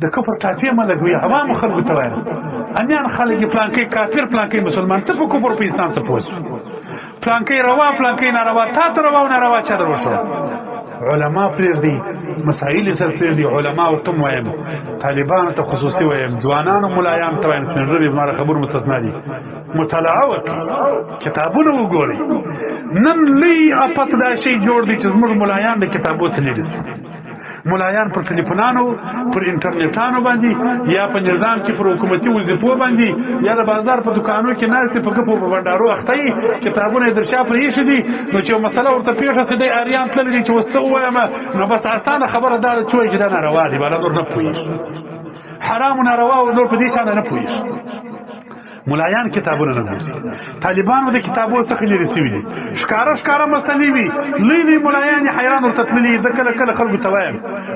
د کفر ټاټې مه لګوي عوامو خلکو ته وایم امیان خلک پلانکی کافر پلانکی مسلمان ته په کفر په اسلام څه پوه پلانکی روا پلانکی ناروا تا ته روا او ناروا چا دروښه علما پرېږدي مسایل سره پرېږدي علما ورته م وایم طالبانو ته خصوصي وایم ځوانانو ملایانو ته وایم سپین ږیري زما د خبرو مستثنا دي مطالعه وکړي کتابونه وګورئ نن لوی افت دا شی جوړ دی چې زموږ ملایان د کتابو څخه لرې ملایان پر ټلیفونانو پر انټرنیټانو باندې یا په نظام کې پر حکومتي وظیفو باندې یا د بازار په دکانو کې ناستې په ګپو په بنډارو اخته یي کتابونه یې در شا پرې ایښي دي نو چې یو مسله ورته پېښه شي دی اریان تللی دی چې اوس څه ووایم نو بس اسانه خبره دا ده چې وایي چې دا ناروا دي بله نور نه پوهېږي حرام و ناروا و نور په دې چا نه پوهېږي ملایان کتابونه نه ګوري طالبانو د کتابو څخه لرې شوي دي ښکاره مسلې وي لوی ملایان یې حیران ورته تللي د کله کله خلکو ته وایم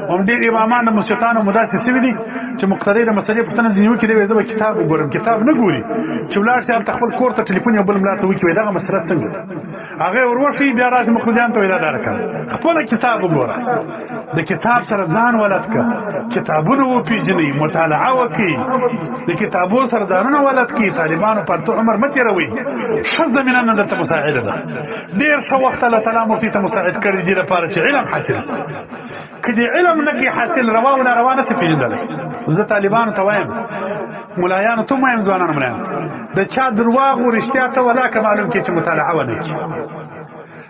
هم ډېر امامان د مسجدانو مو داسې شوي دي چې مقتدی د مسلې پوښتنه ځینې وکړي دی زه به کتاب وګورم کتاب نه ګوري چې ولاړ شي هلته خپل کور ته ټلیفون یو بل ملا ته وکړي وایي دغه مسله څنګه ده هغه یې وروښي بیا راشي مقتدیانو ته وایي دا رقم خپله کتاب وګوره د کتاب سره ځان ولد کړه کتابونه وپېژنئ مطالعه وکړئ د کتابو سره ځانونه ولد کړئ طالبانو پر تو عمر مه تېروئ ښه زمینه نه درته مساعده ده ډېر ښه وخت الله تعالی مفتي ته مساعد کړی دې لپاره چې علم حاصل که دې علم نه کړي حاصل روا و ناروا نه شي پېژندلی زه طالبانو ته وایم ملایانو ته م وایم ځوانانو ملایانو د چا درواغ و رښتیا ته ولا که معلوم کړي چې مطالعه ونه کړي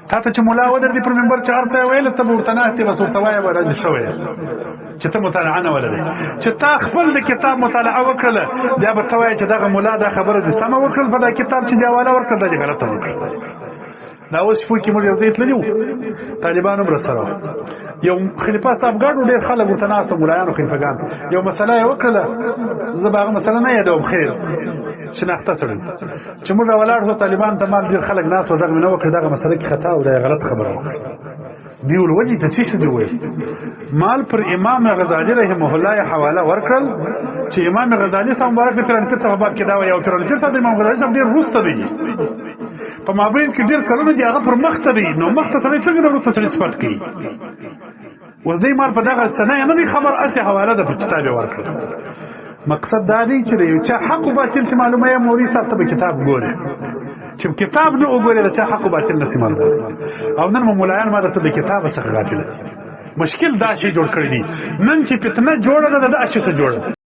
تا ته چې ملا ودرېدي پر منبر چې هر څه یې ویل ته به ورته ناست یې بس ورته وایه به راجع شوی چې ته مطالعه نه ولرې چې تا خپل د کتاب مطالعه وکړله بیا به ته وایې چې دغه ملا دا خبره دې سمه وکړل په دا کتاب چې دې حواله ورکړل دا دې غلطه وکړل دا اوس شپو کې موږ یو ځای تللي وو طالبان هم راسره یو خلیفه صاحب ګډ ډېر خلک ورته ناست وو ملایانو خلیفهګان یو مسله یې وکړله زه به هغه مسله نه یادوم خیر شناخته سړی چې موږ راولاړ شو طالبان ته مال ډېر خلک ناست وو دغه مې نه وکړې دغه مسله کې خطا او دا غلط خبره وکړه دی ولوجې ته څه دی وایي مال پر امام غزالی رحمه الله حواله ورکړل چې امام غزالی صاحب مبارک ترنځ ته باب کې دا وایي او ترنځ ته امام غزالی صاحب ډېر وروسته دی په مابین کې ډېر کلونه دي هغه پر مخ ته دی نو مخ ته سړی څنګه د وروسته سړي صفت کوي اوس دی مال په دغه سنه نه دی خبر اسې حواله ده په کتاب یې ورکړل مقصد دا دی چې د یو چا حق و باطل چې معلومه یې مولوي صاحب ته به کتاب ګورې چې کتاب نه وګورې د چا حق و باطل نسي معلومه او نن مو ملایان ما درته د کتابه څخه غافله دي مشکل دا شی جوړ کړی دي نن چې فتنه جوړه ده د اشي څه جوړه